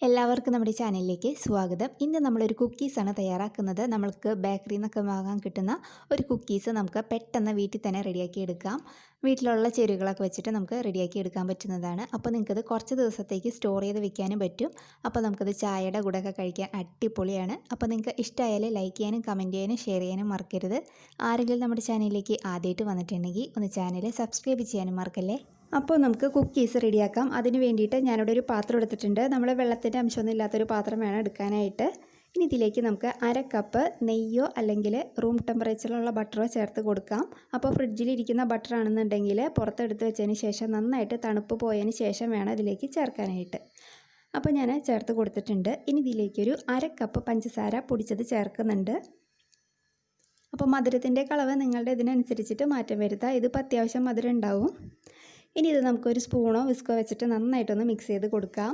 എല്ലാവർക്കും നമ്മുടെ ചാനലിലേക്ക് സ്വാഗതം. ഇന്ന് നമ്മളൊരു കുക്കീസാണ് തയ്യാറാക്കുന്നത്. നമ്മൾക്ക് ബേക്കറിയിൽ നിന്നൊക്കെ വാങ്ങാൻ കിട്ടുന്ന ഒരു കുക്കീസ് നമുക്ക് പെട്ടെന്ന് വീട്ടിൽ തന്നെ റെഡിയാക്കി എടുക്കാം. വീട്ടിലുള്ള ചേരുവകളൊക്കെ വെച്ചിട്ട് നമുക്ക് റെഡിയാക്കി എടുക്കാൻ പറ്റുന്നതാണ്. അപ്പോൾ നിങ്ങൾക്കത് കുറച്ച് ദിവസത്തേക്ക് സ്റ്റോർ ചെയ്ത് വെക്കാനും പറ്റും. അപ്പോൾ നമുക്കത് ചായയുടെ കൂടെയൊക്കെ കഴിക്കാൻ അടിപൊളിയാണ്. അപ്പോൾ നിങ്ങൾക്ക് ഇഷ്ടമായാൽ ലൈക്ക് ചെയ്യാനും കമൻറ്റ് ചെയ്യാനും ഷെയർ ചെയ്യാനും മറക്കരുത്. ആരെങ്കിലും നമ്മുടെ ചാനലിലേക്ക് ആദ്യമായിട്ട് വന്നിട്ടുണ്ടെങ്കിൽ ഒന്ന് ചാനൽ സബ്സ്ക്രൈബ് ചെയ്യാനും മറക്കല്ലേ. അപ്പോൾ നമുക്ക് കുക്കീസ് റെഡിയാക്കാം. അതിന് വേണ്ടിയിട്ട് ഞാനിവിടെ ഒരു പാത്രം എടുത്തിട്ടുണ്ട്. നമ്മൾ വെള്ളത്തിൻ്റെ അംശമൊന്നും ഇല്ലാത്തൊരു പാത്രം വേണം എടുക്കാനായിട്ട്. ഇനി ഇതിലേക്ക് നമുക്ക് 1/2 കപ്പ് നെയ്യോ അല്ലെങ്കിൽ റൂം ടെമ്പറേച്ചറിലുള്ള ബട്ടറോ ചേർത്ത് കൊടുക്കാം. അപ്പോൾ ഫ്രിഡ്ജിലിരിക്കുന്ന ബട്ടർ ആണെന്നുണ്ടെങ്കിൽ പുറത്തെടുത്ത് വെച്ചതിന് ശേഷം നന്നായിട്ട് തണുപ്പ് പോയതിന് ശേഷം വേണം ഇതിലേക്ക് ചേർക്കാനായിട്ട്. അപ്പോൾ ഞാൻ ചേർത്ത് കൊടുത്തിട്ടുണ്ട്. ഇനി ഇതിലേക്കൊരു 1/2 കപ്പ് പഞ്ചസാര പൊടിച്ചത് ചേർക്കുന്നുണ്ട്. അപ്പോൾ മധുരത്തിൻ്റെ അളവ് നിങ്ങളുടെ ഇതിനനുസരിച്ചിട്ട് മാറ്റം വരുത്താം. ഇതിപ്പോൾ അത്യാവശ്യം മധുരം ഉണ്ടാവും. ഇനി ഇത് നമുക്കൊരു സ്പൂണോ വിസ്കോ വെച്ചിട്ട് നന്നായിട്ടൊന്ന് മിക്സ് ചെയ്ത് കൊടുക്കാം.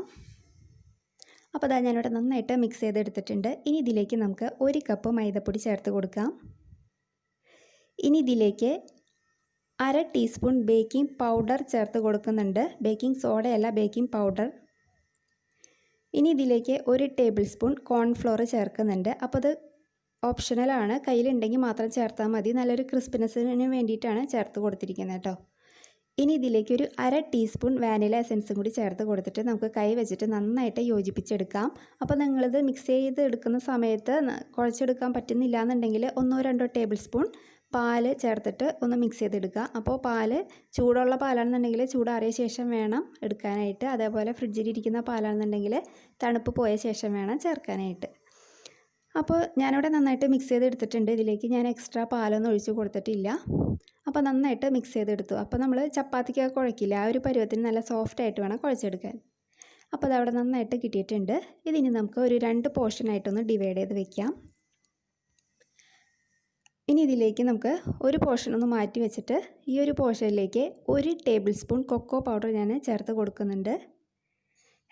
അപ്പോൾ അതാ ഞാനിവിടെ നന്നായിട്ട് മിക്സ് ചെയ്തെടുത്തിട്ടുണ്ട്. ഇനി ഇതിലേക്ക് നമുക്ക് 1 കപ്പ് മൈദപ്പൊടി ചേർത്ത് കൊടുക്കാം. ഇനി ഇതിലേക്ക് 1/2 ടീസ്പൂൺ ബേക്കിംഗ് പൗഡർ ചേർത്ത് കൊടുക്കുന്നുണ്ട്. ബേക്കിംഗ് സോഡയല്ല, ബേക്കിംഗ് പൗഡർ. ഇനി ഇതിലേക്ക് 1 ടേബിൾ സ്പൂൺ കോൺഫ്ലോർ ചേർക്കുന്നുണ്ട്. അപ്പോൾ അത് ഓപ്ഷണലാണ്, കയ്യിലുണ്ടെങ്കിൽ മാത്രം ചേർത്താൽ മതി. നല്ലൊരു ക്രിസ്പിനെസ്സിന് വേണ്ടിയിട്ടാണ് ചേർത്ത് കൊടുത്തിരിക്കുന്നത് കേട്ടോ. ഇനി ഇതിലേക്ക് ഒരു 1/2 ടീസ്പൂൺ വാനില എസൻസും കൂടി ചേർത്ത് കൊടുത്തിട്ട് നമുക്ക് കൈ വെച്ചിട്ട് നന്നായിട്ട് യോജിപ്പിച്ചെടുക്കാം. അപ്പോൾ നിങ്ങളിത് മിക്സ് ചെയ്ത് എടുക്കുന്ന സമയത്ത് കുഴച്ചെടുക്കാൻ പറ്റുന്നില്ല എന്നുണ്ടെങ്കിൽ 1-2 ടേബിൾ സ്പൂൺ പാല് ചേർത്തിട്ട് ഒന്ന് മിക്സ് ചെയ്തെടുക്കുക. അപ്പോൾ പാല് ചൂടുള്ള പാലാണെന്നുണ്ടെങ്കിൽ ചൂടാറിയ ശേഷം വേണം എടുക്കാനായിട്ട്. അതേപോലെ ഫ്രിഡ്ജിലിരിക്കുന്ന പാലാണെന്നുണ്ടെങ്കിൽ തണുപ്പ് പോയ ശേഷം വേണം ചേർക്കാനായിട്ട്. അപ്പോൾ ഞാനിവിടെ നന്നായിട്ട് മിക്സ് ചെയ്തെടുത്തിട്ടുണ്ട്. ഇതിലേക്ക് ഞാൻ എക്സ്ട്രാ പാലൊന്നും ഒഴിച്ച് കൊടുത്തിട്ടില്ല. അപ്പോൾ നന്നായിട്ട് മിക്സ് ചെയ്തെടുത്തു. അപ്പോൾ നമ്മൾ ചപ്പാത്തിക്കൊക്കെ കുഴക്കില്ല, ആ ഒരു പരുവത്തിന് നല്ല സോഫ്റ്റായിട്ട് വേണം കുഴച്ചെടുക്കാൻ. അപ്പോൾ അതവിടെ നന്നായിട്ട് കിട്ടിയിട്ടുണ്ട്. ഇതിനി നമുക്ക് ഒരു 2 പോർഷനായിട്ടൊന്ന് ഡിവൈഡ് ചെയ്ത് വെക്കാം. ഇനി ഇതിലേക്ക് നമുക്ക് ഒരു പോർഷൻ ഒന്ന് മാറ്റി വെച്ചിട്ട് ഈ ഒരു പോർഷനിലേക്ക് 1 ടേബിൾ സ്പൂൺ കൊക്കോ പൗഡർ ഞാൻ ചേർത്ത് കൊടുക്കുന്നുണ്ട്.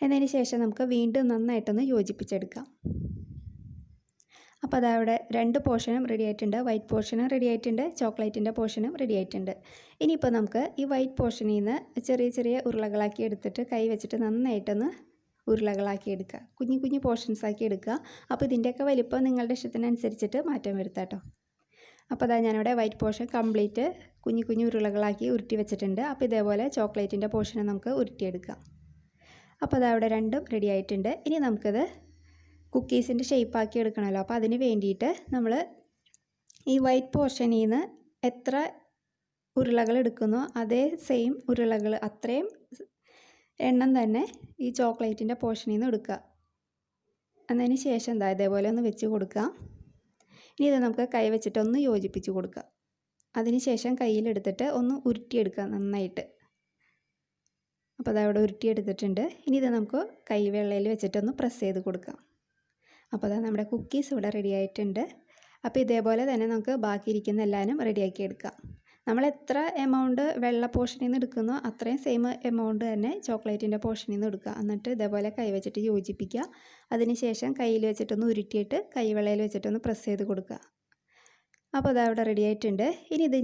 എന്നതിന് ശേഷം നമുക്ക് വീണ്ടും നന്നായിട്ടൊന്ന് യോജിപ്പിച്ചെടുക്കാം. അപ്പോൾ അതവിടെ 2 പോർഷനും റെഡി ആയിട്ടുണ്ട്. വൈറ്റ് പോർഷനും റെഡി ആയിട്ടുണ്ട്, ചോക്ലേറ്റിൻ്റെ പോർഷനും റെഡി ആയിട്ടുണ്ട്. ഇനിയിപ്പോൾ നമുക്ക് ഈ വൈറ്റ് പോർഷനിൽ നിന്ന് ചെറിയ ചെറിയ ഉരുളകളാക്കി എടുത്തിട്ട് കൈ വെച്ചിട്ട് നന്നായിട്ടൊന്ന് ഉരുളകളാക്കി എടുക്കുക. കുഞ്ഞു കുഞ്ഞു പോർഷൻസ് ആക്കി എടുക്കുക. അപ്പോൾ ഇതിൻ്റെയൊക്കെ വലിപ്പം നിങ്ങളുടെ ഇഷ്ടത്തിനനുസരിച്ചിട്ട് മാറ്റം വരുത്താം കേട്ടോ. അപ്പോൾ അതാ ഞാനിവിടെ വൈറ്റ് പോർഷൻ കംപ്ലീറ്റ് കുഞ്ഞു കുഞ്ഞു ഉരുളകളാക്കി ഉരുട്ടി വെച്ചിട്ടുണ്ട്. അപ്പോൾ ഇതേപോലെ ചോക്ലേറ്റിൻ്റെ പോർഷനെ നമുക്ക് ഉരുട്ടിയെടുക്കാം. അപ്പോൾ അതവിടെ 2ഉം റെഡി ആയിട്ടുണ്ട്. ഇനി നമുക്കത് കുക്കീസിൻ്റെ ഷേപ്പാക്കി എടുക്കണമല്ലോ. അപ്പോൾ അതിന് വേണ്ടിയിട്ട് നമ്മൾ ഈ വൈറ്റ് പോർഷനിൽ നിന്ന് എത്ര ഉരുളകൾ എടുക്കുന്നോ അതേ സെയിം ഉരുളകൾ അത്രയും എണ്ണം തന്നെ ഈ ചോക്ലേറ്റിൻ്റെ പോർഷനിൽ നിന്ന് എടുക്കുക. എന്നതിന് ശേഷം എന്താ ഇതേപോലെ ഒന്ന് വെച്ച് കൊടുക്കുക. ഇനി ഇത് നമുക്ക് കൈ വെച്ചിട്ടൊന്ന് യോജിപ്പിച്ച് കൊടുക്കുക. അതിന് ശേഷം കയ്യിലെടുത്തിട്ട് ഒന്ന് ഉരുട്ടിയെടുക്കുക നന്നായിട്ട്. അപ്പോൾ അതവിടെ ഉരുട്ടിയെടുത്തിട്ടുണ്ട്. ഇനി ഇത് നമുക്ക് കൈവെള്ളയിൽ വെച്ചിട്ടൊന്ന് പ്രസ് ചെയ്ത് കൊടുക്കാം. അപ്പോൾ അതാ നമ്മുടെ കുക്കീസ് ഇവിടെ റെഡി ആയിട്ടുണ്ട്. അപ്പോൾ ഇതേപോലെ തന്നെ നമുക്ക് ബാക്കിയിരിക്കുന്ന എല്ലാവരും റെഡിയാക്കി എടുക്കാം. നമ്മൾ എത്ര എമൗണ്ട് വെള്ള പോർഷനിൽ നിന്ന് എടുക്കുന്നോ അത്രയും സെയിം എമൗണ്ട് തന്നെ ചോക്ലേറ്റിൻ്റെ പോർഷനിൽ നിന്ന് എടുക്കുക. എന്നിട്ട് ഇതേപോലെ കൈ വെച്ചിട്ട് യോജിപ്പിക്കുക. അതിന് ശേഷം കയ്യിൽ വെച്ചിട്ടൊന്ന് ഉരുട്ടിയിട്ട് കൈവെള്ളയിൽ വെച്ചിട്ടൊന്ന് പ്രസ് ചെയ്ത് കൊടുക്കുക. അപ്പോൾ അതവിടെ റെഡി ആയിട്ടുണ്ട്. ഇനി ഇത്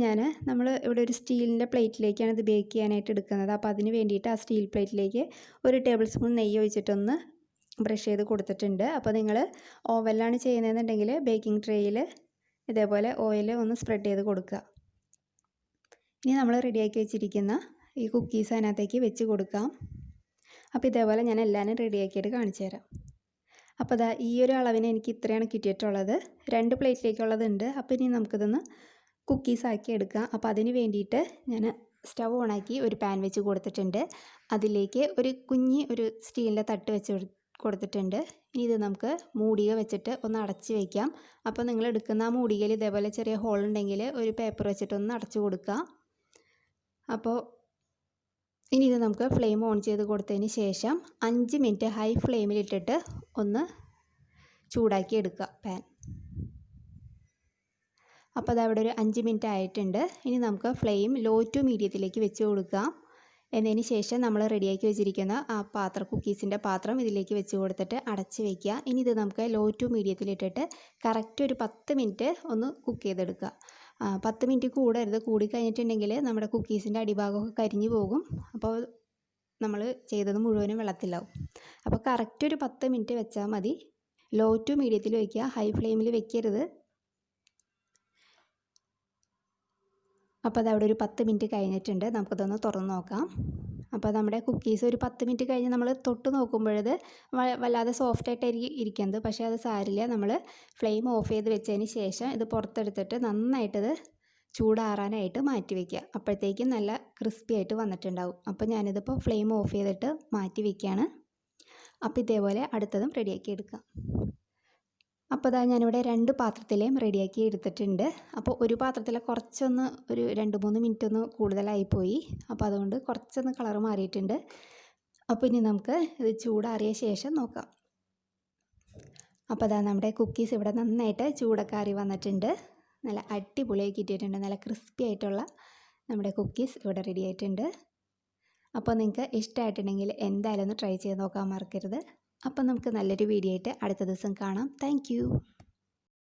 നമ്മൾ ഇവിടെ ഒരു സ്റ്റീലിൻ്റെ പ്ലേറ്റിലേക്കാണ് ഇത് ബേക്ക് ചെയ്യാനായിട്ട് എടുക്കുന്നത്. അപ്പോൾ അതിന് വേണ്ടിയിട്ട് ആ സ്റ്റീൽ പ്ലേറ്റിലേക്ക് 1 ടേബിൾ സ്പൂൺ നെയ്യ് ഒഴിച്ചിട്ടൊന്ന് ബ്രഷ് ചെയ്ത് കൊടുത്തിട്ടുണ്ട്. അപ്പോൾ നിങ്ങൾ ഓവനിലാണ് ചെയ്യുന്നതെന്നുണ്ടെങ്കിൽ ബേക്കിംഗ് ട്രേയിൽ ഇതേപോലെ ഓയിൽ ഒന്ന് സ്പ്രെഡ് ചെയ്ത് കൊടുക്കുക. ഇനി നമ്മൾ റെഡിയാക്കി വെച്ചിരിക്കുന്ന ഈ കുക്കീസ് അതിനകത്തേക്ക് വെച്ച് കൊടുക്കാം. അപ്പോൾ ഇതേപോലെ ഞാൻ എല്ലാവരും റെഡിയാക്കിയിട്ട് കാണിച്ചു തരാം. അപ്പോൾ അതാ ഈ ഒരു അളവിന് എനിക്ക് ഇത്രയാണ് കിട്ടിയിട്ടുള്ളത്. 2 പ്ലേറ്റിലേക്കുള്ളതുണ്ട്. അപ്പോൾ ഇനി നമുക്കിതൊന്ന് കുക്കീസാക്കി എടുക്കാം. അപ്പോൾ അതിന് വേണ്ടിയിട്ട് ഞാൻ സ്റ്റവ് ഓണാക്കി ഒരു പാൻ വെച്ച് കൊടുത്തിട്ടുണ്ട്. അതിലേക്ക് ഒരു സ്റ്റീലിൻ്റെ തട്ട് വെച്ച് കൊടുത്തിട്ടുണ്ട്. ഇനി ഇത് നമുക്ക് മൂടിക വെച്ചിട്ട് ഒന്ന് അടച്ച് വയ്ക്കാം. അപ്പോൾ നിങ്ങൾ എടുക്കുന്ന ആ മൂടികയിൽ ഇതേപോലെ ചെറിയ ഹോൾ ഉണ്ടെങ്കിൽ ഒരു പേപ്പർ വെച്ചിട്ടൊന്ന് അടച്ചു കൊടുക്കുക. അപ്പോൾ ഇനി ഇത് നമുക്ക് ഫ്ലെയിം ഓൺ ചെയ്ത് കൊടുത്തതിന് ശേഷം 5 മിനിറ്റ് ഹൈ ഫ്ലെയിമിലിട്ടിട്ട് ഒന്ന് ചൂടാക്കി എടുക്കുക പാൻ. അപ്പോൾ അതവിടെ ഒരു 5 മിനിറ്റ് ആയിട്ടുണ്ട്. ഇനി നമുക്ക് ഫ്ലെയിം ലോ ടു മീഡിയത്തിലേക്ക് വെച്ച് കൊടുക്കാം. എന്നതിന് ശേഷം നമ്മൾ റെഡിയാക്കി വെച്ചിരിക്കുന്ന ആ കുക്കീസിൻ്റെ പാത്രം ഇതിലേക്ക് വെച്ച് കൊടുത്തിട്ട് അടച്ച് വയ്ക്കുക. ഇനി ഇത് നമുക്ക് ലോ ടു മീഡിയത്തിലിട്ടിട്ട് കറക്റ്റ് ഒരു 10 മിനിറ്റ് ഒന്ന് കുക്ക് ചെയ്തെടുക്കുക. 10 മിനിറ്റ് കൂടരുത്, കൂടിക്കഴിഞ്ഞിട്ടുണ്ടെങ്കിൽ നമ്മുടെ കുക്കീസിൻ്റെ അടിഭാഗമൊക്കെ കരിഞ്ഞു പോകും. അപ്പോൾ നമ്മൾ ചെയ്തത് മുഴുവനും വെള്ളത്തിലാവും. അപ്പോൾ കറക്റ്റ് ഒരു 10 മിനിറ്റ് വെച്ചാൽ മതി. ലോ ടു മീഡിയത്തിൽ വയ്ക്കുക, ഹൈ ഫ്ലെയിമിൽ വെക്കരുത്. അപ്പോൾ അതവിടെ ഒരു 10 മിനിറ്റ് കഴിഞ്ഞിട്ടുണ്ട്. നമുക്കതൊന്ന് തുറന്ന് നോക്കാം. അപ്പോൾ നമ്മുടെ കുക്കീസ് ഒരു 10 മിനിറ്റ് കഴിഞ്ഞ് നമ്മൾ തൊട്ട് നോക്കുമ്പോഴത് വല്ലാതെ സോഫ്റ്റായിട്ടായിരിക്കും ഇരിക്കുന്നത്. പക്ഷേ അത് സാരില്ല. നമ്മൾ ഫ്ലെയിം ഓഫ് ചെയ്ത് വെച്ചതിന് ശേഷം ഇത് പുറത്തെടുത്തിട്ട് നന്നായിട്ടത് ചൂടാറാനായിട്ട് മാറ്റി വയ്ക്കുക. അപ്പോഴത്തേക്കും നല്ല ക്രിസ്പി ആയിട്ട് വന്നിട്ടുണ്ടാവും. അപ്പോൾ ഞാനിതിപ്പോൾ ഫ്ലെയിം ഓഫ് ചെയ്തിട്ട് മാറ്റി വയ്ക്കുകയാണ്. അപ്പോൾ ഇതേപോലെ അടുത്തതും റെഡിയാക്കി എടുക്കാം. അപ്പോൾ അതാ ഞാനിവിടെ 2 പാത്രത്തിലെയും റെഡിയാക്കി എടുത്തിട്ടുണ്ട്. അപ്പോൾ ഒരു പാത്രത്തിൽ കുറച്ചൊന്ന് ഒരു 2-3 മിനിറ്റ് ഒന്ന് കൂടുതലായിപ്പോയി. അപ്പോൾ അതുകൊണ്ട് കുറച്ചൊന്ന് കളർ മാറിയിട്ടുണ്ട്. അപ്പോൾ ഇനി നമുക്ക് ഇത് ചൂടാറിയ ശേഷം നോക്കാം. അപ്പോൾ അതാ നമ്മുടെ കുക്കീസ് ഇവിടെ നന്നായിട്ട് ചൂടൊക്കെ ആറി വന്നിട്ടുണ്ട്. നല്ല അടിപൊളിയായി കിട്ടിയിട്ടുണ്ട്. നല്ല ക്രിസ്പി ആയിട്ടുള്ള നമ്മുടെ കുക്കീസ് ഇവിടെ റെഡി ആയിട്ടുണ്ട്. അപ്പോൾ നിങ്ങൾക്ക് ഇഷ്ടമായിട്ടുണ്ടെങ്കിൽ എന്തായാലും ഒന്ന് ട്രൈ ചെയ്ത് നോക്കാൻ മറക്കരുത്. അപ്പം നമുക്ക് നല്ലൊരു വീഡിയോ ആയിട്ട് അടുത്ത ദിവസം കാണാം. താങ്ക്